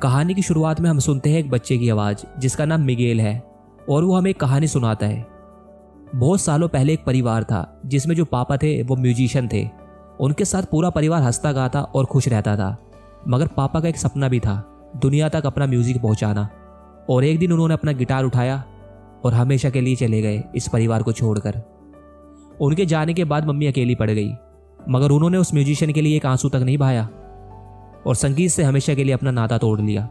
कहानी की शुरुआत में हम सुनते हैं एक बच्चे की आवाज़ जिसका नाम मिगेल है और वो हमें एक कहानी सुनाता है। बहुत सालों पहले एक परिवार था जिसमें जो पापा थे वो म्यूजिशियन थे। उनके साथ पूरा परिवार हंसता गाता और खुश रहता था। मगर पापा का एक सपना भी था, दुनिया तक अपना म्यूजिक पहुंचाना। और एक दिन उन्होंने अपना गिटार उठाया और हमेशा के लिए चले गए इस परिवार को छोड़कर। उनके जाने के बाद मम्मी अकेली पड़ गई, मगर उन्होंने उस म्यूजिशियन के लिए एक आंसू तक नहीं बहाया और संगीत से हमेशा के लिए अपना नाता तोड़ लिया।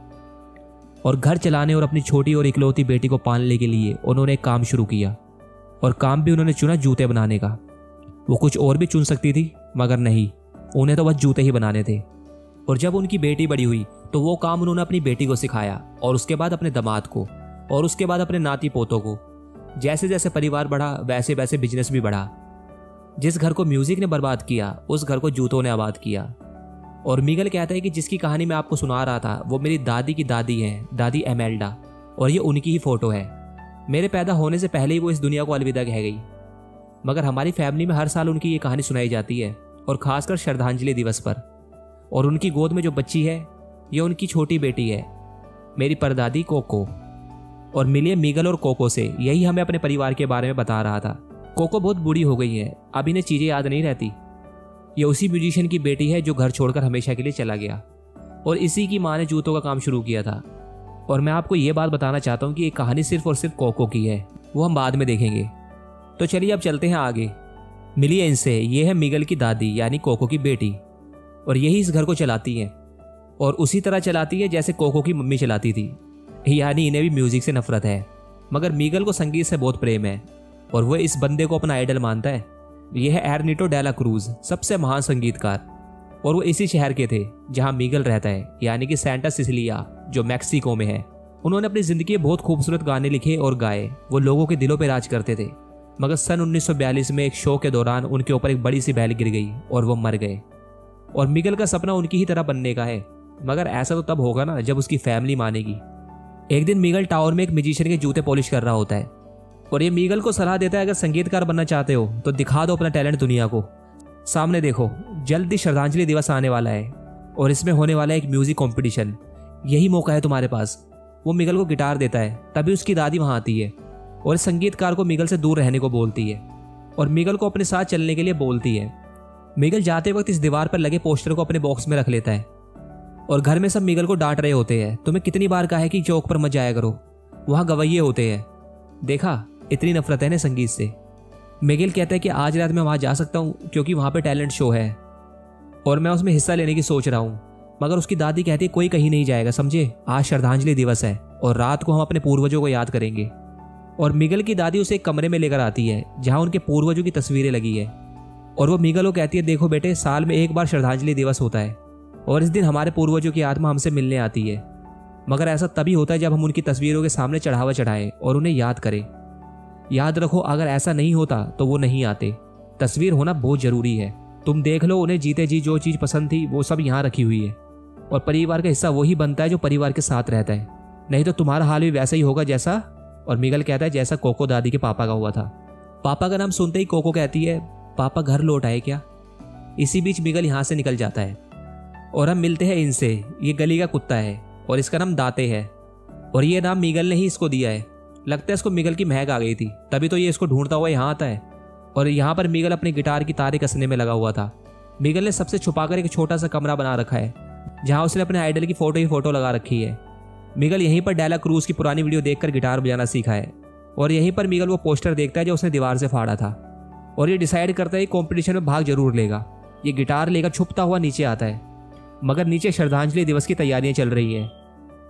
और घर चलाने और अपनी छोटी और इकलौती बेटी को पालने के लिए उन्होंने एक काम शुरू किया। और काम भी उन्होंने चुना जूते बनाने का। वो कुछ और भी चुन सकती थी, मगर नहीं, उन्हें तो बस जूते ही बनाने थे। और जब उनकी बेटी बड़ी हुई तो वो काम उन्होंने अपनी बेटी को सिखाया और उसके बाद अपने दामाद को और उसके बाद अपने नाती पोतों को। जैसे जैसे परिवार बढ़ा वैसे वैसे बिजनेस भी बढ़ा। जिस घर को म्यूजिक ने बर्बाद किया उस घर को जूतों ने आबाद किया। और मिगेल कहता है कि जिसकी कहानी मैं आपको सुना रहा था वो मेरी दादी की दादी है, दादी एमेल्डा, और ये उनकी ही फोटो है। मेरे पैदा होने से पहले ही वो इस दुनिया को अलविदा कह गई। मगर हमारी फैमिली में हर साल उनकी ये कहानी सुनाई जाती है, और खासकर श्रद्धांजलि दिवस पर। और उनकी गोद में जो बच्ची है ये उनकी छोटी बेटी है, मेरी परदादी कोको। और मिलिए मिगेल और कोको से, यही हमें अपने परिवार के बारे में बता रहा था। कोको बहुत बूढ़ी हो गई है, अब इन्हें चीज़ें याद नहीं रहती। ये उसी म्यूजिशियन की बेटी है जो घर छोड़कर हमेशा के लिए चला गया, और इसी की माँ ने जूतों का काम शुरू किया था। और मैं आपको ये बात बताना चाहता हूँ कि ये कहानी सिर्फ और सिर्फ कोको की है, वो हम बाद में देखेंगे। तो चलिए अब चलते हैं आगे। मिलिए इनसे, ये है मिगेल की दादी यानी कोको की बेटी, और यही इस घर को चलाती है। और उसी तरह चलाती है जैसे कोको की मम्मी चलाती थी, यानी इन्हें भी म्यूजिक से नफरत है। मगर मिगेल को संगीत से बहुत प्रेम है और वह इस बंदे को अपना आइडल मानता है। यह है एर्नेsto डे ला क्रूज, सबसे महान संगीतकार। और वो इसी शहर के थे जहां मिगेल रहता है, यानी कि सेंटा सिसिलिया, जो मैक्सिको में है। उन्होंने अपनी जिंदगी में बहुत खूबसूरत गाने लिखे और गाए। वो लोगों के दिलों पर राज करते थे। मगर सन 1942 में एक शो के दौरान उनके ऊपर एक बड़ी सी बैल गिर गई और वो मर गए। और मिगेल का सपना उनकी ही तरह बनने का है, मगर ऐसा तो तब होगा ना जब उसकी फैमिली मानेगी। एक दिन मिगेल टावर में एक म्यूजिशियन के जूते पॉलिश कर रहा होता है, और ये मिगेल को सलाह देता है, अगर संगीतकार बनना चाहते हो तो दिखा दो अपना टैलेंट दुनिया को। सामने देखो, जल्दी श्रद्धांजलि दिवस आने वाला है और इसमें होने वाला है एक म्यूजिक कंपटीशन, यही मौका है तुम्हारे पास। वो मिगेल को गिटार देता है। तभी उसकी दादी वहां आती है और इस संगीतकार को मिगेल से दूर रहने को बोलती है और मिगेल को अपने साथ चलने के लिए बोलती है। मिगेल जाते वक्त इस दीवार पर लगे पोस्टर को अपने बॉक्स में रख लेता है। और घर में सब मिगेल को डांट रहे होते हैं, तुम्हें कितनी बार कहा है कि चौक पर मत जाया करो, वहां गवैये होते हैं। देखा, इतनी नफरत है ना संगीत से। मिगेल कहता है कि आज रात मैं वहां जा सकता हूं क्योंकि वहां पे टैलेंट शो है और मैं उसमें हिस्सा लेने की सोच रहा हूं। मगर उसकी दादी कहती है कोई कहीं नहीं जाएगा, समझे, आज श्रद्धांजलि दिवस है और रात को हम अपने पूर्वजों को याद करेंगे। और मिगेल की दादी उसे एक कमरे में लेकर आती है जहां उनके पूर्वजों की तस्वीरें लगी है। और वो मिगेल को कहती है, देखो बेटे, साल में एक बार श्रद्धांजलि दिवस होता है और इस दिन हमारे पूर्वजों की आत्मा हमसे मिलने आती है। मगर ऐसा तभी होता है जब हम उनकी तस्वीरों के सामने चढ़ावा चढ़ाएं और उन्हें याद करें। याद रखो, अगर ऐसा नहीं होता तो वो नहीं आते। तस्वीर होना बहुत जरूरी है। तुम देख लो, उन्हें जीते जी जो चीज़ पसंद थी वो सब यहाँ रखी हुई है। और परिवार का हिस्सा वही बनता है जो परिवार के साथ रहता है, नहीं तो तुम्हारा हाल भी वैसा ही होगा जैसा। और मिगेल कहता है जैसा कोको दादी के पापा का हुआ था। पापा का नाम सुनते ही कोको कहती है, पापा घर लौट आए क्या। इसी बीच मिगेल यहाँ से निकल जाता है और हम मिलते हैं इनसे। ये गली का कुत्ता है और इसका नाम दाते है और ये नाम मिगेल ने ही इसको दिया है। लगता है इसको मिगेल की महक आ गई थी, तभी तो ये इसको ढूंढता हुआ यहाँ आता है। और यहाँ पर मिगेल अपनी गिटार की तारें कसने में लगा हुआ था। मिगेल ने सबसे छुपाकर एक छोटा सा कमरा बना रखा है जहाँ उसने अपने आइडल की फोटो लगा रखी है। मिगेल यहीं पर डे ला क्रूज की पुरानी वीडियो देखकर गिटार बजाना सीखा है और यहीं पर मिगेल वो पोस्टर देखता है जो उसने दीवार से फाड़ा था और ये डिसाइड करता है कॉम्पिटिशन में भाग जरूर लेगा। ये गिटार लेकर छुपता हुआ नीचे आता है, मगर नीचे श्रद्धांजलि दिवस की तैयारियां चल रही है।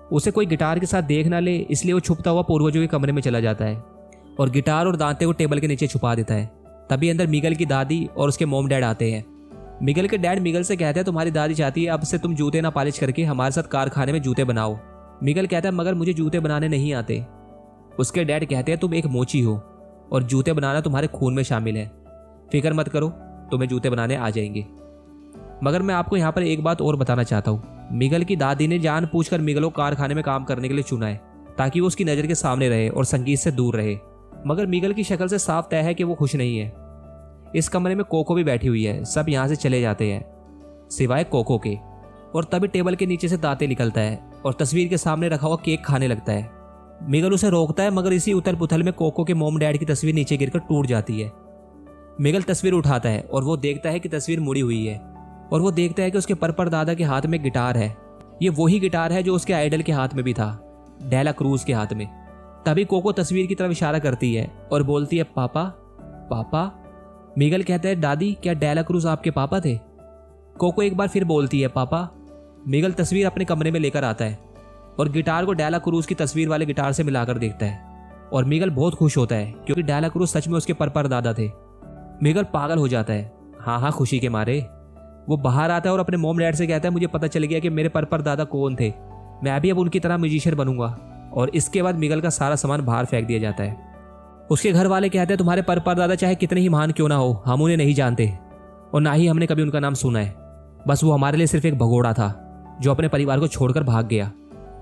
उसे कोई गिटार के साथ देख ना ले, इसलिए वो छुपता हुआ पूर्वजों के कमरे में चला जाता है और गिटार और दांते को टेबल के नीचे छुपा देता है। तभी अंदर मिगेल की दादी और उसके मॉम डैड आते हैं। मिगेल के डैड मिगेल से कहते हैं, तुम्हारी दादी चाहती है अब से तुम जूते ना पॉलिश करके हमारे साथ कारखाने में जूते बनाओ। मिगेल कहता है, मगर मुझे जूते बनाने नहीं आते। उसके डैड कहते हैं, तुम एक मोची हो और जूते बनाना तुम्हारे खून में शामिल है, फिक्र मत करो, तुम्हें जूते बनाने आ जाएंगे। मगर मैं आपको यहाँ पर एक बात और बताना चाहता हूँ। मिगेल की दादी ने जानबूझकर मिगेल को कारखाने में काम करने के लिए चुना है ताकि वो उसकी नज़र के सामने रहे और संगीत से दूर रहे। मगर मिगेल की शक्ल से साफ तय है कि वो खुश नहीं है। इस कमरे में कोको भी बैठी हुई है। सब यहाँ से चले जाते हैं सिवाय कोको के। और तभी टेबल के नीचे से दाते निकलता है और तस्वीर के सामने रखा हुआ केक खाने लगता है। मिगल उसे रोकता है, मगर इसी उथल पुथल में कोको के मॉम डैड की तस्वीर नीचे गिरकर टूट जाती है। मिगल तस्वीर उठाता है और वो देखता है कि तस्वीर मुड़ी हुई है, और वो देखता है कि उसके पर दादा के हाथ में गिटार है। ये वही गिटार है जो उसके आइडल के हाथ में भी था, डेला क्रूज के हाथ में। तभी कोको तस्वीर की तरफ इशारा करती है और बोलती है, पापा पापा। मिगल कहता है, दादी क्या डेला क्रूज आपके पापा थे? कोको एक बार फिर बोलती है, पापा। मिगल तस्वीर अपने कमरे में लेकर आता है और गिटार को डेला क्रूज की तस्वीर वाले गिटार से मिलाकर देखता है, और मिगल बहुत खुश होता है क्योंकि डेला क्रूज सच में उसके पर दादा थे। मिगल पागल हो जाता है, हाँ खुशी के मारे। वो बाहर आता है और अपने मॉम डैड से कहता है, मुझे पता चल गया कि मेरे पर दादा कौन थे, मैं भी अब उनकी तरह म्यूजिशियन बनूंगा। और इसके बाद मिगल का सारा सामान बाहर फेंक दिया जाता है। उसके घर वाले कहते हैं, तुम्हारे पर दादा चाहे कितने ही महान क्यों ना हो, हम उन्हें नहीं जानते और ना ही हमने कभी उनका नाम सुना है। बस वो हमारे लिए सिर्फ एक भगोड़ा था जो अपने परिवार को छोड़कर भाग गया।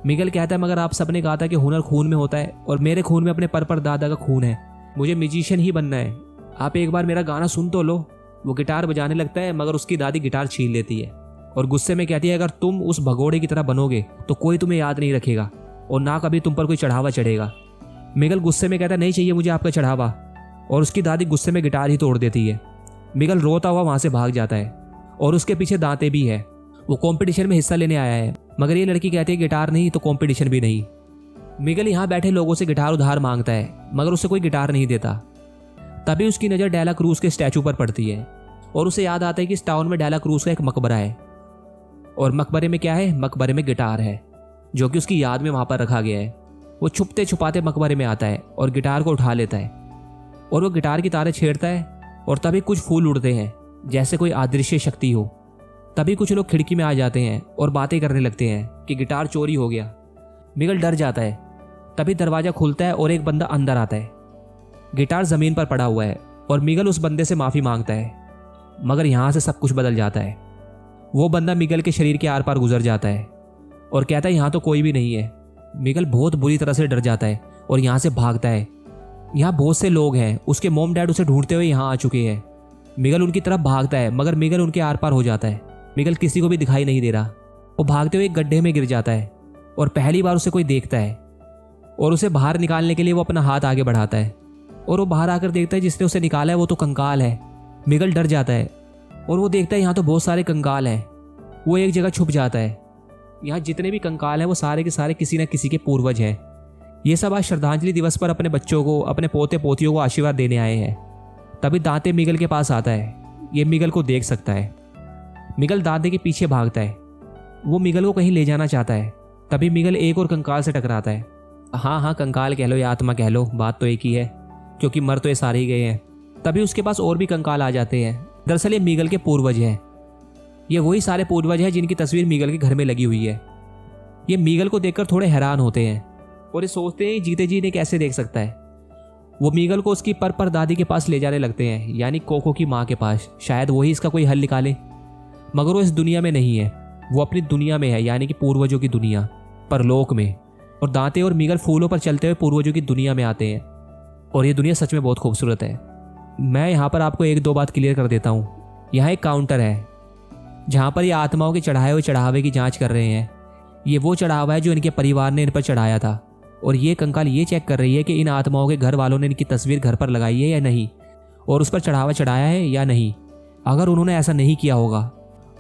मिगल कहता है, मगर आप सबने कहा था कि हुनर खून में होता है और मेरे खून में अपने पर दादा का खून है। मुझे म्यूजिशियन ही बनना है। आप एक बार मेरा गाना सुन तो लो। वो गिटार बजाने लगता है, मगर उसकी दादी गिटार छीन लेती है और गुस्से में कहती है, अगर तुम उस भगोड़े की तरह बनोगे तो कोई तुम्हें याद नहीं रखेगा और ना कभी तुम पर कोई चढ़ावा चढ़ेगा। मिगल गुस्से में कहता है, नहीं चाहिए मुझे आपका चढ़ावा, और उसकी दादी गुस्से में गिटार ही तोड़ देती है। मिगल रोता हुआ वहां से भाग जाता है और उसके पीछे दांते भी है। वो कंपटीशन में हिस्सा लेने आया है, मगर ये लड़की कहती है, गिटार नहीं तो कंपटीशन भी नहीं। मिगल यहाँ बैठे लोगों से गिटार उधार मांगता है, मगर उसे कोई गिटार नहीं देता। तभी उसकी नज़र डेला क्रूज के स्टैचू पर पड़ती है और उसे याद आता है कि इस टाउन में डेला क्रूज का एक मकबरा है, और मकबरे में क्या है? मकबरे में गिटार है जो कि उसकी याद में वहां पर रखा गया है। वो छुपते छुपाते मकबरे में आता है और गिटार को उठा लेता है और वो गिटार की तारें छेड़ता है, और तभी कुछ फूल उड़ते हैं जैसे कोई अदृश्य शक्ति हो। तभी कुछ लोग खिड़की में आ जाते हैं और बातें करने लगते हैं कि गिटार चोरी हो गया। मिगल डर जाता है। तभी दरवाजा खुलता है और एक बंदा अंदर आता है। गिटार जमीन पर पड़ा हुआ है और मिगल उस बंदे से माफी मांगता है, मगर यहां से सब कुछ बदल जाता है। वो बंदा मिगल के शरीर के आर पार गुजर जाता है और कहता है, यहां तो कोई भी नहीं है। मिगल बहुत बुरी तरह से डर जाता है और यहां से भागता है। यहाँ बहुत से लोग हैं, उसके मॉम डैड उसे ढूंढते हुए यहाँ आ चुके हैं। मिगल उनकी तरफ भागता है, मगर मिगल उनके आर पार हो जाता है। मिगल किसी को भी दिखाई नहीं दे रहा। वो भागते हुए एक गड्ढे में गिर जाता है और पहली बार उसे कोई देखता है, और उसे बाहर निकालने के लिए वो अपना हाथ आगे बढ़ाता है और वो बाहर आकर देखता है जिसने उसे निकाला है वो तो कंकाल है। मिगल डर जाता है और वो देखता है यहाँ तो बहुत सारे कंकाल हैं। वो एक जगह छुप जाता है। यहाँ जितने भी कंकाल हैं वो सारे के सारे किसी न किसी के पूर्वज हैं। ये सब आज श्रद्धांजलि दिवस पर अपने बच्चों को, अपने पोते पोतियों को आशीर्वाद देने आए हैं। तभी दांते मिगल के पास आता है। ये मिगल को देख सकता है। मिगल दांते के पीछे भागता है। वो मिगल को कहीं ले जाना चाहता है। तभी मिगल एक और कंकाल से टकराता है। हाँ कंकाल कह लो या आत्मा कह लो, बात तो एक ही है, क्योंकि मर तो ये सारे ही गए हैं। तभी उसके पास और भी कंकाल आ जाते हैं। दरअसल ये मिगल के पूर्वज हैं। ये वही सारे पूर्वज हैं जिनकी तस्वीर मिगल के घर में लगी हुई है। ये मिगल को देखकर थोड़े हैरान होते हैं और ये सोचते हैं जीते जी ने कैसे देख सकता है। वो मिगल को उसकी पर दादी के पास ले जाने लगते हैं, यानी कोको की माँ के पास। शायद वही इसका कोई हल निकाले, मगर वो इस दुनिया में नहीं है। वो अपनी दुनिया में है, यानी कि पूर्वजों की दुनिया, परलोक में। और दांते और मिगल फूलों पर चलते हुए पूर्वजों की दुनिया में आते हैं और ये दुनिया सच में बहुत खूबसूरत है। मैं यहाँ पर आपको एक दो बात क्लियर कर देता हूँ। यहाँ एक काउंटर है जहाँ पर ये आत्माओं के चढ़ाए हुए चढ़ावे की जांच कर रहे हैं। ये वो चढ़ावा है जो इनके परिवार ने इन पर चढ़ाया था, और ये कंकाल ये चेक कर रही है कि इन आत्माओं के घर वालों ने इनकी तस्वीर घर पर लगाई है या नहीं, और उस पर चढ़ावा चढ़ाया है या नहीं। अगर उन्होंने ऐसा नहीं किया होगा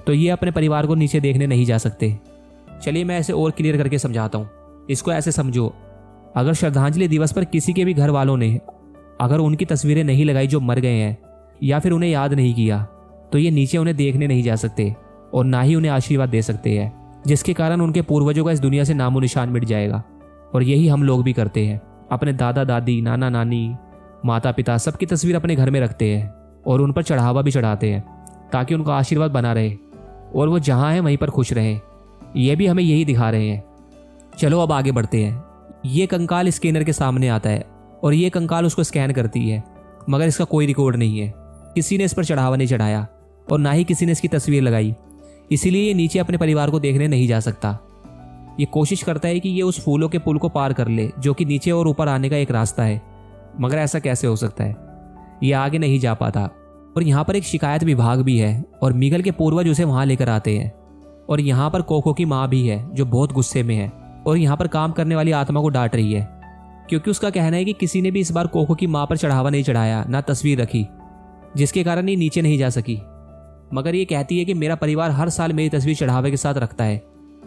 तो ये अपने परिवार को नीचे देखने नहीं जा सकते। चलिए मैं ऐसे और क्लियर करके समझाता हूँ। इसको ऐसे समझो, अगर श्रद्धांजलि दिवस पर किसी के भी घर वालों ने अगर उनकी तस्वीरें नहीं लगाई जो मर गए हैं, या फिर उन्हें याद नहीं किया, तो ये नीचे उन्हें देखने नहीं जा सकते और ना ही उन्हें आशीर्वाद दे सकते हैं, जिसके कारण उनके पूर्वजों का इस दुनिया से नामो निशान मिट जाएगा। और यही हम लोग भी करते हैं। अपने दादा दादी, नाना नानी, माता पिता सबकी तस्वीर अपने घर में रखते हैं और उन पर चढ़ावा भी चढ़ाते हैं ताकि उनका आशीर्वाद बना रहे और वो जहाँ हैं वहीं पर खुश रहें। ये भी हमें यही दिखा रहे हैं। चलो अब आगे बढ़ते हैं। ये कंकाल स्कैनर के सामने आता है और ये कंकाल उसको स्कैन करती है, मगर इसका कोई रिकॉर्ड नहीं है। किसी ने इस पर चढ़ावा नहीं चढ़ाया और ना ही किसी ने इसकी तस्वीर लगाई, इसीलिए ये नीचे अपने परिवार को देखने नहीं जा सकता। ये कोशिश करता है कि ये उस फूलों के पुल को पार कर ले जो कि नीचे और ऊपर आने का एक रास्ता है, मगर ऐसा कैसे हो सकता है? ये आगे नहीं जा पाता। और यहाँ पर एक शिकायत विभाग भी है और मिगल के पूर्वज उसे वहाँ लेकर आते हैं। और यहाँ पर कोको की माँ भी है जो बहुत गुस्से में है और यहाँ पर काम करने वाली आत्मा को डांट रही है, क्योंकि उसका कहना है कि किसी ने भी इस बार कोको की माँ पर चढ़ावा नहीं चढ़ाया, ना तस्वीर रखी, जिसके कारण ये नीचे नहीं जा सकी। मगर ये कहती है कि मेरा परिवार हर साल मेरी तस्वीर चढ़ावे के साथ रखता है।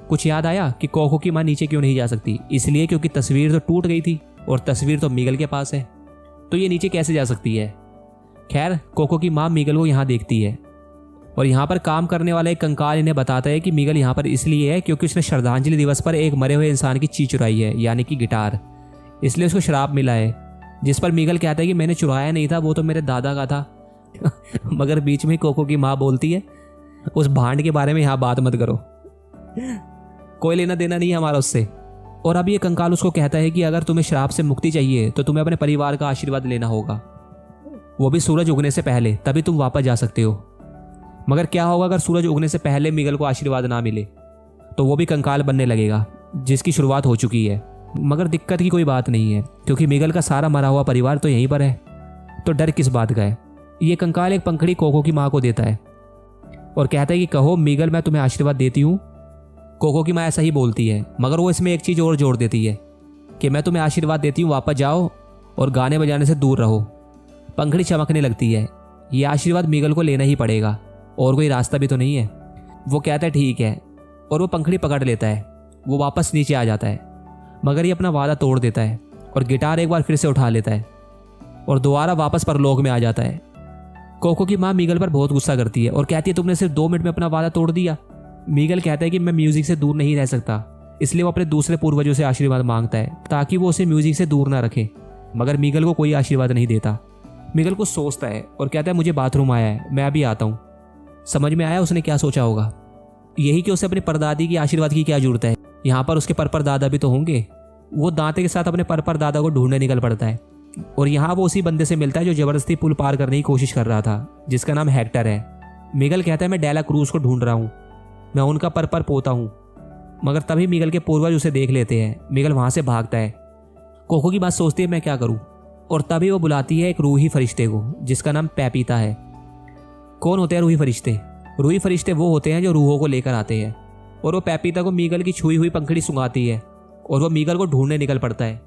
कुछ याद आया कि कोको की माँ नीचे क्यों नहीं जा सकती? इसलिए क्योंकि तस्वीर तो टूट गई थी और तस्वीर तो मिगल के पास है, तो ये नीचे कैसे जा सकती है? खैर, कोको की माँ मिगल को यहाँ देखती है और यहाँ पर काम करने वाला एक कंकाल इन्हें बताता है कि मिगल यहाँ पर इसलिए है क्योंकि उसने श्रद्धांजलि दिवस पर एक मरे हुए इंसान की चीज चुराई है, यानी कि गिटार, इसलिए उसको श्राप मिला है। जिस पर मिगल कहता है कि मैंने चुराया नहीं था, वो तो मेरे दादा का था। मगर बीच में कोको की माँ बोलती है, उस भांड के बारे में यहाँ बात मत करो, कोई लेना देना नहीं है हमारा उससे। और अब ये कंकाल उसको कहता है कि अगर तुम्हें श्राप से मुक्ति चाहिए तो तुम्हें अपने परिवार का आशीर्वाद लेना होगा, वो भी सूरज उगने से पहले, तभी तुम वापस जा सकते हो। मगर क्या होगा अगर सूरज उगने से पहले मिगल को आशीर्वाद ना मिले? तो वो भी कंकाल बनने लगेगा, जिसकी शुरुआत हो चुकी है। मगर दिक्कत की कोई बात नहीं है, क्योंकि मिगल का सारा मरा हुआ परिवार तो यहीं पर है, तो डर किस बात का है। ये कंकाल एक पंखड़ी कोको की माँ को देता है और कहता है कि कहो मिगल, मैं तुम्हें आशीर्वाद देती हूँ। कोको की माँ ऐसा ही बोलती है, मगर वो इसमें एक चीज़ और जोड़ देती है कि मैं तुम्हें आशीर्वाद देती हूँ, वापस जाओ और गाने बजाने से दूर रहो। पंखड़ी चमकने लगती है। ये आशीर्वाद मिगल को लेना ही पड़ेगा, और कोई रास्ता भी तो नहीं है। वो कहता है ठीक है, और वो पंखड़ी पकड़ लेता है। वो वापस नीचे आ जाता है, मगर ये अपना वादा तोड़ देता है और गिटार एक बार फिर से उठा लेता है और दोबारा वापस परलोक में आ जाता है। कोको की माँ मिगल पर बहुत गुस्सा करती है और कहती है तुमने सिर्फ 2 मिनट में अपना वादा तोड़ दिया। मिगल कहता है कि मैं म्यूजिक से दूर नहीं रह सकता, इसलिए वो अपने दूसरे पूर्वजों से आशीर्वाद मांगता है ताकि वो उसे म्यूजिक से दूर ना रखे। मगर मिगल को कोई आशीर्वाद नहीं देता। मिगल को सोचता है और कहता है मुझे बाथरूम आया है, मैं अभी आता हूँ। समझ में आया उसने क्या सोचा होगा? यही कि उसे अपने परदादी की आशीर्वाद की क्या जरूरत है, यहाँ पर उसके पर दादा भी तो होंगे। वो दांते के साथ अपने पर दादा को ढूंढने निकल पड़ता है और यहाँ वो उसी बंदे से मिलता है जो जबरदस्ती पुल पार करने की कोशिश कर रहा था, जिसका नाम हेक्टर है। मिगल कहता है मैं डेला क्रूज को ढूंढ रहा हूँ, मैं उनका पर पोता हूँ। मगर तभी मिगल के पूर्वज उसे देख लेते हैं। मिगल वहाँ से भागता है। कोको की बात सोचती है मैं क्या करूँ, और तभी वो बुलाती है एक रूही फरिश्ते को, जिसका नाम पैपीता है। कौन होते हैं रूही फरिश्ते? रूही फरिश्ते वो होते हैं जो रूहों को लेकर आते हैं। और वो पैपीता को मिगल की छुई हुई पंखड़ी सुंघाती है और वो मिगल को ढूंढने निकल पड़ता है।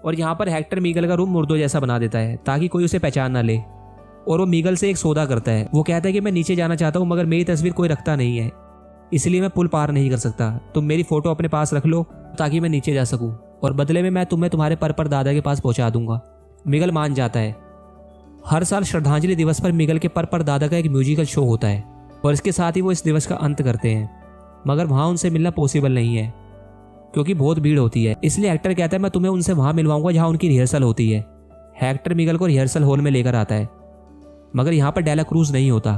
और यहाँ पर हेक्टर मिगल का रूम मुर्दों जैसा बना देता है ताकि कोई उसे पहचान ना ले। और वो मिगल से एक सौदा करता है। वो कहता है कि मैं नीचे जाना चाहता हूँ, मगर मेरी तस्वीर कोई रखता नहीं है, इसलिए मैं पुल पार नहीं कर सकता। तुम मेरी फोटो अपने पास रख लो ताकि मैं नीचे जा सकूँ, और बदले में मैं तुम्हें तुम्हारे पर दादा के पास पहुँचा दूंगा। मिगल मान जाता है। हर साल श्रद्धांजलि दिवस पर मिगल के पर दादा का एक म्यूजिकल शो होता है और इसके साथ ही वो इस दिवस का अंत करते हैं। मगर वहाँ उनसे मिलना पॉसिबल नहीं है क्योंकि बहुत भीड़ होती है। इसलिए हेक्टर कहता है मैं तुम्हें उनसे वहाँ मिलवाऊंगा जहाँ उनकी रिहर्सल होती है। हेक्टर मिगल को रिहर्सल हॉल में लेकर आता है, मगर यहाँ पर डेला क्रूज नहीं होता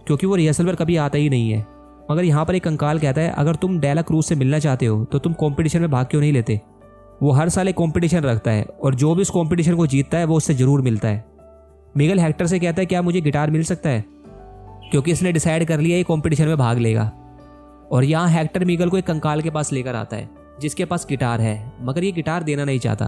क्योंकि वो रिहर्सल पर कभी आता ही नहीं है। मगर यहाँ पर एक कंकाल कहता है अगर तुम डेला क्रूज से मिलना चाहते हो तो तुम कॉम्पिटिशन में भाग क्यों नहीं लेते। वो हर साल एक कॉम्पिटिशन रखता है और जो भी उस कॉम्पिटिशन को जीतता है वो उससे जरूर मिलता है। मिगल हेक्टर से कहता है क्या मुझे गिटार मिल सकता है, क्योंकि इसने डिसाइड कर लिया ये कॉम्पिटिशन में भाग लेगा। और यहाँ हेक्टर मिगल को एक कंकाल के पास लेकर आता है जिसके पास गिटार है, मगर ये गिटार देना नहीं चाहता।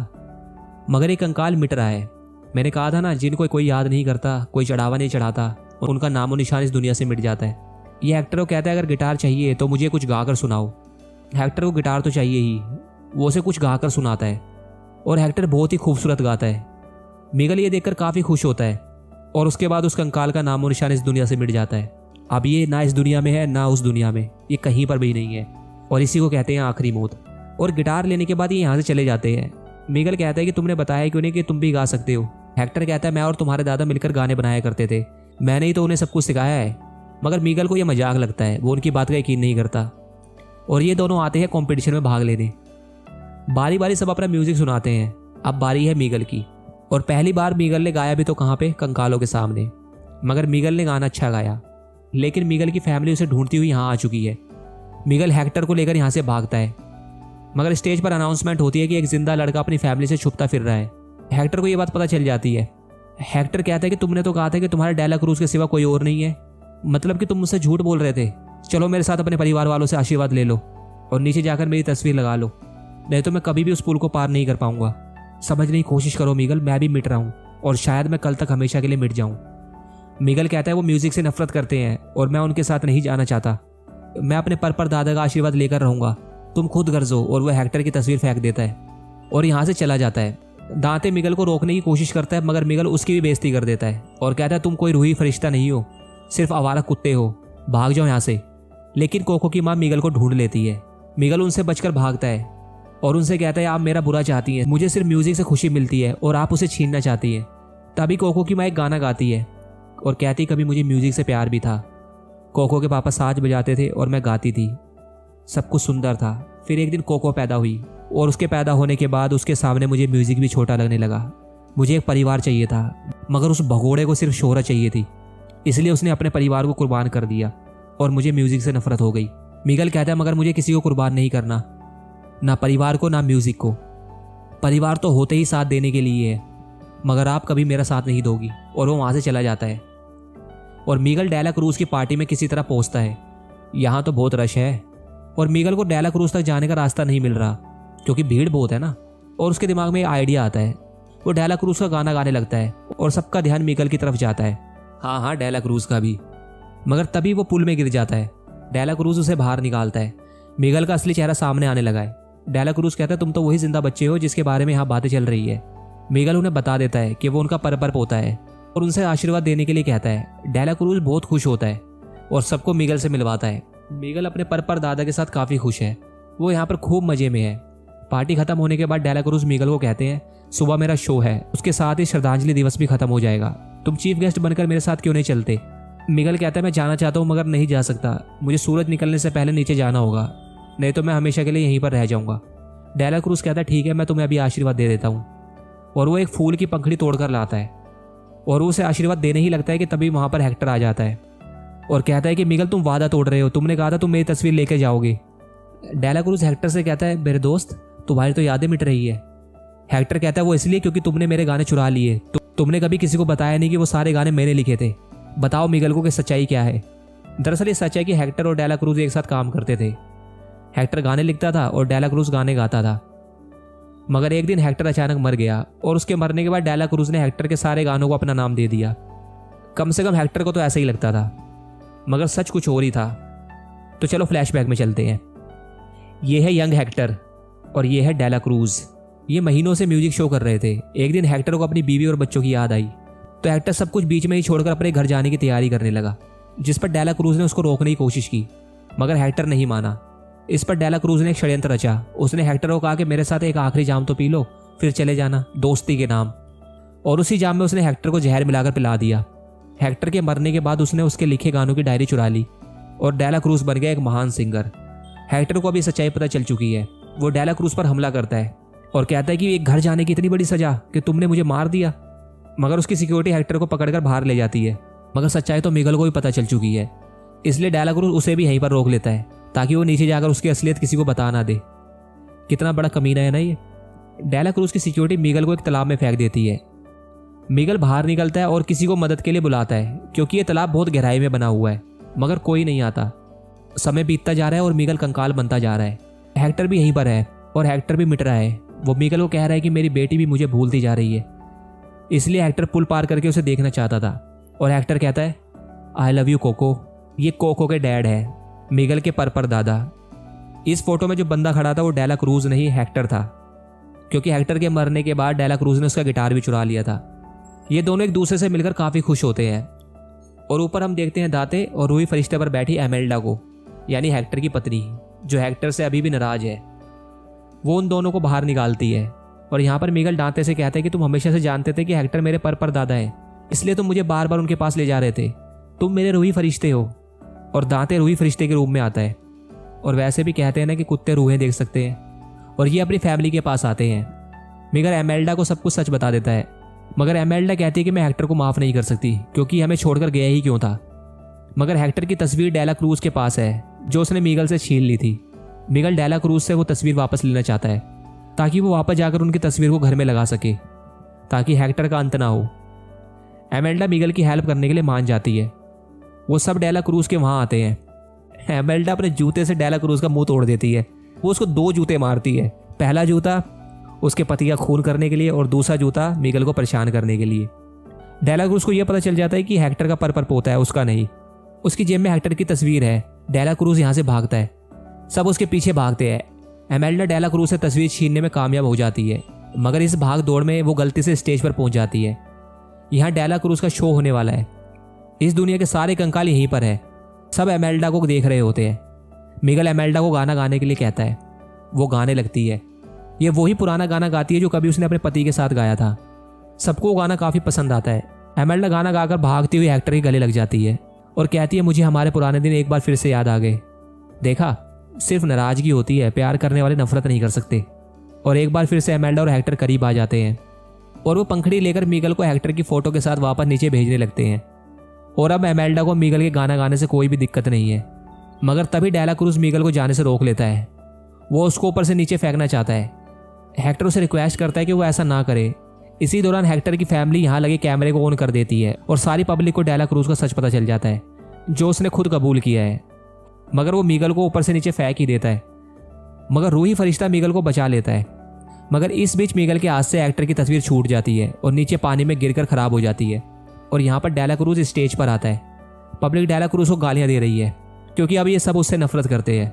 मगर ये कंकाल मिट रहा है। मैंने कहा था ना, जिनको कोई याद नहीं करता, कोई चढ़ावा नहीं चढ़ाता, उनका नामो निशान इस दुनिया से मिट जाता है। ये हेक्टर को कहता है अगर गिटार चाहिए तो मुझे कुछ गाकर सुनाओ। हेक्टर को गिटार तो चाहिए ही, वो उसे कुछ गाकर सुनाता है और हेक्टर बहुत ही खूबसूरत गाता है। मिगल ये देखकर काफ़ी खुश होता है और उसके बाद उस कंकाल का नामो निशान इस दुनिया से मिट जाता है। अब ये ना इस दुनिया में है ना उस दुनिया में, ये कहीं पर भी नहीं है और इसी को कहते हैं आखिरी मौत। और गिटार लेने के बाद ये यहाँ से चले जाते हैं। मिगल कहता है कि तुमने बताया क्यों नहीं कि तुम भी गा सकते हो। हेक्टर कहता है मैं और तुम्हारे दादा मिलकर गाने बनाया करते थे, मैंने ही तो उन्हें सब कुछ सिखाया है। मगर मिगल को यह मजाक लगता है, वो उनकी बात का यकीन नहीं करता और ये दोनों आते हैं कॉम्पिटिशन में भाग लेने। बारी बारी सब अपना म्यूजिक सुनाते हैं। अब बारी है मिगल की, और पहली बार मिगल ने गाया भी तो कहाँ पे, कंकालों के सामने। मगर मिगल ने गाना अच्छा गाया, लेकिन मिगल की फैमिली उसे ढूंढती हुई यहाँ आ चुकी है। मिगल हेक्टर को लेकर यहाँ से भागता है, मगर स्टेज पर अनाउंसमेंट होती है कि एक जिंदा लड़का अपनी फैमिली से छुपता फिर रहा है। हेक्टर को ये बात पता चल जाती है। हेक्टर कहता है कि तुमने तो कहा था कि तुम्हारे डेला क्रूज के सिवा कोई और नहीं है, मतलब कि तुम मुझसे झूठ बोल रहे थे। चलो मेरे साथ अपने परिवार वालों से आशीर्वाद ले लो और नीचे जाकर मेरी तस्वीर लगा लो, नहीं तो मैं कभी भी उस पुल को पार नहीं कर पाऊंगा। समझने की कोशिश करो मिगल, मैं भी मिट रहा हूँ और शायद मैं कल तक हमेशा के लिए मिट जाऊँ। मिगल कहता है वो म्यूजिक से नफरत करते हैं और मैं उनके साथ नहीं जाना चाहता। मैं अपने पर दादा का आशीर्वाद लेकर रहूंगा, तुम खुद गर्जो। और वह हेक्टर की तस्वीर फेंक देता है और यहाँ से चला जाता है। दांते मिगल को रोकने की कोशिश करता है, मगर मिगल उसकी भी बेइज्जती कर देता है और कहता है तुम कोई रूही फरिश्ता नहीं हो, सिर्फ आवारा कुत्ते हो, भाग जाओ यहाँ से। लेकिन कोको की माँ मिगल को ढूंढ लेती है। मिगल उनसे बचकर भागता है और उनसे कहता है आप मेरा बुरा चाहती हैं, मुझे सिर्फ म्यूजिक से खुशी मिलती है और आप उसे छीनना चाहती हैं। तभी कोको की माँ एक गाना गाती है और कहती कभी मुझे म्यूजिक से प्यार भी था। कोको के पापा साज बजाते थे और मैं गाती थी, सब कुछ सुंदर था। फिर एक दिन कोको पैदा हुई और उसके पैदा होने के बाद उसके सामने मुझे म्यूजिक भी छोटा लगने लगा। मुझे एक परिवार चाहिए था, मगर उस भगोड़े को सिर्फ शोहरत चाहिए थी, इसलिए उसने अपने परिवार को कुर्बान कर दिया और मुझे म्यूजिक से नफरत हो गई। मिगल कहता है मगर मुझे किसी को कुर्बान नहीं करना, ना परिवार को ना म्यूजिक को। परिवार तो होते ही साथ देने के लिए है, मगर आप कभी मेरा साथ नहीं दोगी। और वो वहाँ से चला जाता है और मिगल डेला क्रूज की पार्टी में किसी तरह पहुँचता है। यहाँ तो बहुत रश है और मिगल को डेला क्रूज तक जाने का रास्ता नहीं मिल रहा क्योंकि भीड़ बहुत है ना। और उसके दिमाग में एक आइडिया आता है, वो डेला क्रूज का गाना गाने लगता है और सबका ध्यान मिगल की तरफ जाता है। हाँ, डेला क्रूज का भी। मगर तभी वो पुल में गिर जाता है। डेला क्रूज उसे बाहर निकालता है। मिगल का असली चेहरा सामने आने लगा है। डेला क्रूज कहता है तुम तो वही जिंदा बच्चे हो जिसके बारे में यहाँ बातें चल रही है। मिगल उन्हें बता देता है कि वो उनका पर पोता है और उनसे आशीर्वाद देने के लिए कहता है। डेला क्रूज बहुत खुश होता है और सबको मिगल से मिलवाता है। मिगल अपने पर दादा के साथ काफ़ी खुश है, वो यहाँ पर खूब मजे में है। पार्टी खत्म होने के बाद डेला क्रूज मिगल को कहते हैं सुबह मेरा शो है, उसके साथ ही श्रद्धांजलि दिवस भी खत्म हो जाएगा, तुम चीफ गेस्ट बनकर मेरे साथ क्यों नहीं चलते। मिगल कहता है मैं जाना चाहता हूँ मगर नहीं जा सकता, मुझे सूरज निकलने से पहले नीचे जाना होगा, नहीं तो मैं हमेशा के लिए यहीं पर रह जाऊँगा। डेला क्रूज कहता है ठीक है, मैं तुम्हें अभी आशीर्वाद दे देता हूँ। और वो एक फूल की पंखड़ी तोड़कर लाता है और उसे आशीर्वाद देने ही लगता है कि तभी वहाँ पर हेक्टर आ जाता है और कहता है कि मिगल तुम वादा तोड़ रहे हो, तुमने कहा था तुम मेरी तस्वीर लेके जाओगे। डेला क्रूज हेक्टर से कहता है मेरे दोस्त तुम्हारी तो यादें मिट रही है। हेक्टर कहता है वो इसलिए क्योंकि तुमने मेरे गाने चुरा लिए, तुमने कभी किसी को बताया नहीं कि वो सारे गाने मैंने लिखे थे। बताओ मिगल को कि सच्चाई क्या है। दरअसल ये सच है कि हेक्टर और डेला क्रूज एक साथ काम करते थे। हेक्टर गाने लिखता था और डेला क्रूज गाने गाता था। मगर एक दिन हेक्टर अचानक मर गया और उसके मरने के बाद डेला क्रूज ने हेक्टर के सारे गानों को अपना नाम दे दिया। कम से कम हेक्टर को तो ऐसा ही लगता था, मगर सच कुछ और ही था। तो चलो फ्लैशबैक में चलते हैं। ये है यंग हेक्टर और ये है डेला क्रूज। ये महीनों से म्यूजिक शो कर रहे थे। एक दिन हेक्टर को अपनी बीवी और बच्चों की याद आई तो हेक्टर सब कुछ बीच में ही छोड़कर अपने घर जाने की तैयारी करने लगा, जिस पर डेला क्रूज ने उसको रोकने की कोशिश की मगर हेक्टर नहीं माना। इस पर डेला क्रूज ने एक षड्यंत्र रचा। उसने हेक्टर को कहा कि मेरे साथ एक आखिरी जाम तो पी लो फिर चले जाना, दोस्ती के नाम। और उसी जाम में उसने हेक्टर को जहर मिलाकर पिला दिया। हेक्टर के मरने के बाद उसने उसके लिखे गानों की डायरी चुरा ली और डेला क्रूज बन गया एक महान सिंगर। हेक्टर को अभी सच्चाई पता चल चुकी है। वो डेला क्रूज पर हमला करता है और कहता है कि एक घर जाने की इतनी बड़ी सजा कि तुमने मुझे मार दिया। मगर उसकी सिक्योरिटी हेक्टर को पकड़कर बाहर ले जाती है। मगर सच्चाई तो मिगल को भी पता चल चुकी है, इसलिए डेला क्रूज उसे भी यहीं पर रोक लेता है ताकि वो नीचे जाकर उसकी असलियत किसी को बता ना दे। कितना बड़ा कमीना है ना ये। डेला क्रूज की सिक्योरिटी मिगल को एक तालाब में फेंक देती है। मिगल बाहर निकलता है और किसी को मदद के लिए बुलाता है क्योंकि ये तालाब बहुत गहराई में बना हुआ है, मगर कोई नहीं आता। समय बीतता जा रहा है और मिगल कंकाल बनता जा रहा है। हेक्टर भी यहीं पर है और हेक्टर भी मिट रहा है। वो मिगल को कह रहा है कि मेरी बेटी भी मुझे भूलती जा रही है, इसलिए हेक्टर पुल पार करके उसे देखना चाहता था। और हेक्टर कहता है आई लव यू कोको। ये कोको के डैड है, मिगल के पर दादा। इस फोटो में जो बंदा खड़ा था वो डेला क्रूज नहीं हेक्टर था, क्योंकि हेक्टर के मरने के बाद डेला क्रूज ने उसका गिटार भी चुरा लिया था। ये दोनों एक दूसरे से मिलकर काफ़ी खुश होते हैं। और ऊपर हम देखते हैं दाते और रूही फरिश्ते पर बैठी एमेल्डा को, यानी हेक्टर की पत्नी, जो हेक्टर से अभी भी नाराज है। वो उन दोनों को बाहर निकालती है और यहाँ पर मिगल दांते से कहते हैं कि तुम हमेशा से जानते थे कि हेक्टर मेरे पर दादा है, इसलिए तुम मुझे बार बार उनके पास ले जा रहे थे। तुम मेरे रूही फरिश्ते हो। और दांते रूही फरिश्ते के रूप में आता है। और वैसे भी कहते हैं ना कि कुत्ते रूहें देख सकते हैं। और ये अपनी फैमिली के पास आते हैं। मिगल एमेल्डा को सब कुछ सच बता देता है, मगर एमेल्डा कहती है कि मैं हेक्टर को माफ़ नहीं कर सकती क्योंकि हमें छोड़कर गया ही क्यों था। मगर हेक्टर की तस्वीर डेला क्रूज के पास है जो उसने मिगल से छीन ली थी। मिगल डेला क्रूज से वो तस्वीर वापस लेना चाहता है ताकि वो वापस जाकर उनकी तस्वीर को घर में लगा सके, ताकि हेक्टर का अंत ना हो। एमेल्डा मिगल की हेल्प करने के लिए मान जाती है। वो सब डेला क्रूज के वहाँ आते हैं। एमेल्डा अपने जूते से डेला क्रूज का मुंह तोड़ देती है। वो उसको 2 जूते मारती है। पहला जूता उसके पति का खून करने के लिए और दूसरा जूता मिगल को परेशान करने के लिए। डेला क्रूज को यह पता चल जाता है कि हेक्टर का पर पोता है, उसका नहीं। उसकी जेब में हेक्टर की तस्वीर है, डेला क्रूज यहाँ से भागता है, सब उसके पीछे भागते हैं। एमेल्डा डेला क्रूज से तस्वीर छीनने में कामयाब हो जाती है, मगर इस भाग दौड़ में वो गलती से स्टेज पर पहुंच जाती है। यहाँ डेला क्रूज का शो होने वाला है। इस दुनिया के सारे कंकाल यहीं पर है। सब एमेल्डा को देख रहे होते हैं। मिगल एमेल्डा को गाना गाने के लिए कहता है। वो गाने लगती है। ये वही पुराना गाना गाती है जो कभी उसने अपने पति के साथ गाया था। सबको वो गाना काफ़ी पसंद आता है। एमेल्डा गाना गाकर भागती हुई हेक्टर के गले लग जाती है और कहती है, मुझे हमारे पुराने दिन एक बार फिर से याद आ गए। देखा, सिर्फ नाराजगी होती है, प्यार करने वाले नफरत नहीं कर सकते। और एक बार फिर से एमेल्डा और हेक्टर करीब आ जाते हैं और वो पंखड़ी लेकर मिगल को हेक्टर की फोटो के साथ वापस नीचे भेजने लगते हैं। और अब एमेल्डा को मिगल के गाना गाने से कोई भी दिक्कत नहीं है, मगर तभी डेला क्रूज मिगल को जाने से रोक लेता है। वो उसको ऊपर से नीचे फेंकना चाहता है। हेक्टर उसे रिक्वेस्ट करता है कि वो ऐसा ना करे। इसी दौरान हेक्टर की फैमिली यहाँ लगे कैमरे को ऑन कर देती है और सारी पब्लिक को डेला क्रूज का सच पता चल जाता है, जो उसने खुद कबूल किया है। मगर वो मिगल को ऊपर से नीचे फेंक ही देता है, मगर रूही फरिश्ता मिगल को बचा लेता है। मगर इस बीच मिगल के हाथ से हेक्टर की तस्वीर छूट जाती है और नीचे पानी में गिरकर खराब हो जाती है। और यहाँ पर डेला क्रूज स्टेज पर आता है। पब्लिक डेला क्रूज को गालियाँ दे रही है क्योंकि अब ये सब उससे नफरत करते हैं।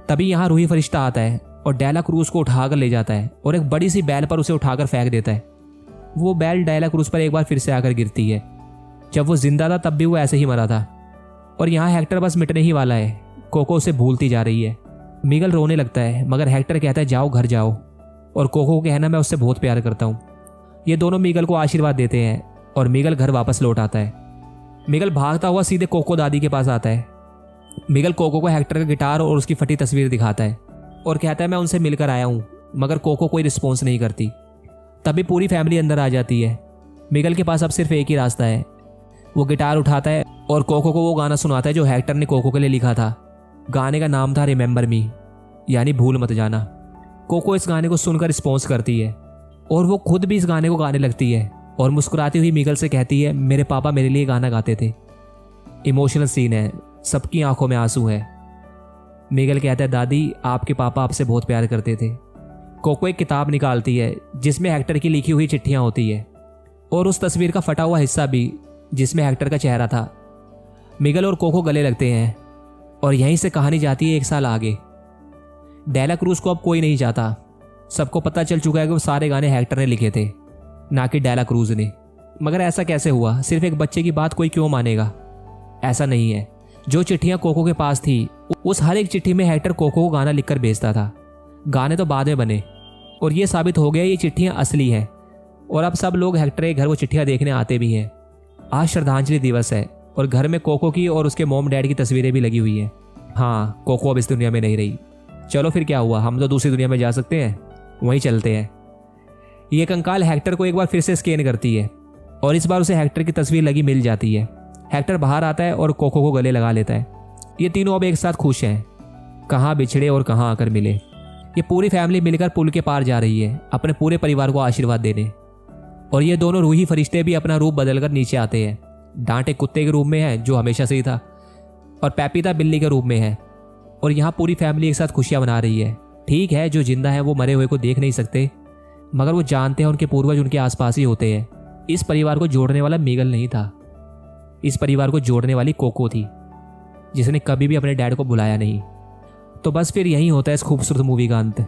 तभी यहाँ रूही फरिश्ता आता है और डेला क्रूज को उठाकर ले जाता है और एक बड़ी सी बैल पर उसे उठाकर फेंक देता है। वो बैल डेला क्रूज पर एक बार फिर से आकर गिरती है। जब वो जिंदा था तब भी वो ऐसे ही मरा था। और यहाँ हेक्टर बस मिटने ही वाला है। कोको उसे भूलती जा रही है। मिगल रोने लगता है, मगर हेक्टर कहता है, जाओ घर जाओ। और कोको को कहना, मैं उससे बहुत प्यार करता हूँ। ये दोनों मिगल को आशीर्वाद देते हैं और मिगल घर वापस लौट आता है। मिगल भागता हुआ सीधे कोको दादी के पास आता है। मिगल कोको को हेक्टर का गिटार और उसकी फटी तस्वीर दिखाता है और कहता है, मैं उनसे मिलकर आया हूँ। मगर कोको कोई रिस्पॉन्स नहीं करती। तभी पूरी फैमिली अंदर आ जाती है। मिगल के पास अब सिर्फ एक ही रास्ता है। वो गिटार उठाता है और कोको को वो गाना सुनाता है जो हेक्टर ने कोको के लिए लिखा था। गाने का नाम था रिमेंबर मी, यानी भूल मत जाना। कोको इस गाने को सुनकर रिस्पॉन्स करती है और वो खुद भी इस गाने को गाने लगती है और मुस्कुराती हुई मिगल से कहती है, मेरे पापा मेरे लिए गाना गाते थे। इमोशनल सीन है, सबकी आंखों में आंसू है। मिगल कहता है, दादी आपके पापा आपसे बहुत प्यार करते थे। कोको एक किताब निकालती है जिसमें हेक्टर की लिखी हुई चिट्ठियां होती है और उस तस्वीर का फटा हुआ हिस्सा भी जिसमें हेक्टर का चेहरा था। मिगल और कोको गले लगते हैं और यहीं से कहानी जाती है 1 साल आगे। डेला क्रूज को अब कोई नहीं चाहता। सबको पता चल चुका है कि वो सारे गाने हेक्टर ने लिखे थे, ना कि डेला क्रूज ने। मगर ऐसा कैसे हुआ? सिर्फ एक बच्चे की बात कोई क्यों मानेगा? ऐसा नहीं है। जो चिट्ठियां कोको के पास थी, उस हर एक चिट्ठी में हेक्टर कोको को गाना लिखकर भेजता था। गाने तो बाद में बने और ये साबित हो गया ये चिट्ठियां असली हैं। और अब सब लोग हेक्टर के घर वो चिट्ठियां देखने आते भी हैं। आज श्रद्धांजलि दिवस है और घर में कोको की और उसके मॉम डैड की तस्वीरें भी लगी हुई हैं। हाँ, कोको अब इस दुनिया में नहीं रही। चलो फिर क्या हुआ, हम तो दूसरी दुनिया में जा सकते हैं, वहीं चलते हैं। ये कंकाल हेक्टर को एक बार फिर से स्कैन करती है और इस बार उसे हेक्टर की तस्वीर लगी मिल जाती है। हेक्टर बाहर आता है और कोको को गले लगा लेता है। ये तीनों अब एक साथ खुश हैं। कहाँ बिछड़े और कहाँ आकर मिले। ये पूरी फैमिली मिलकर पुल के पार जा रही है अपने पूरे परिवार को आशीर्वाद देने। और ये दोनों रूही फरिश्ते भी अपना रूप बदलकर नीचे आते हैं। डांटे कुत्ते के रूप में है, जो हमेशा से ही था, और पैपीता बिल्ली के रूप में है। और यहाँ पूरी फैमिली एक साथ खुशियां मना रही है। ठीक है, जो जिंदा है वो मरे हुए को देख नहीं सकते, मगर वो जानते हैं उनके पूर्वज उनके आसपास ही होते हैं। इस परिवार को जोड़ने वाला मिगल नहीं था, इस परिवार को जोड़ने वाली कोको थी, जिसने कभी भी अपने डैड को बुलाया नहीं। तो बस फिर यही होता है इस खूबसूरत मूवी का अंत।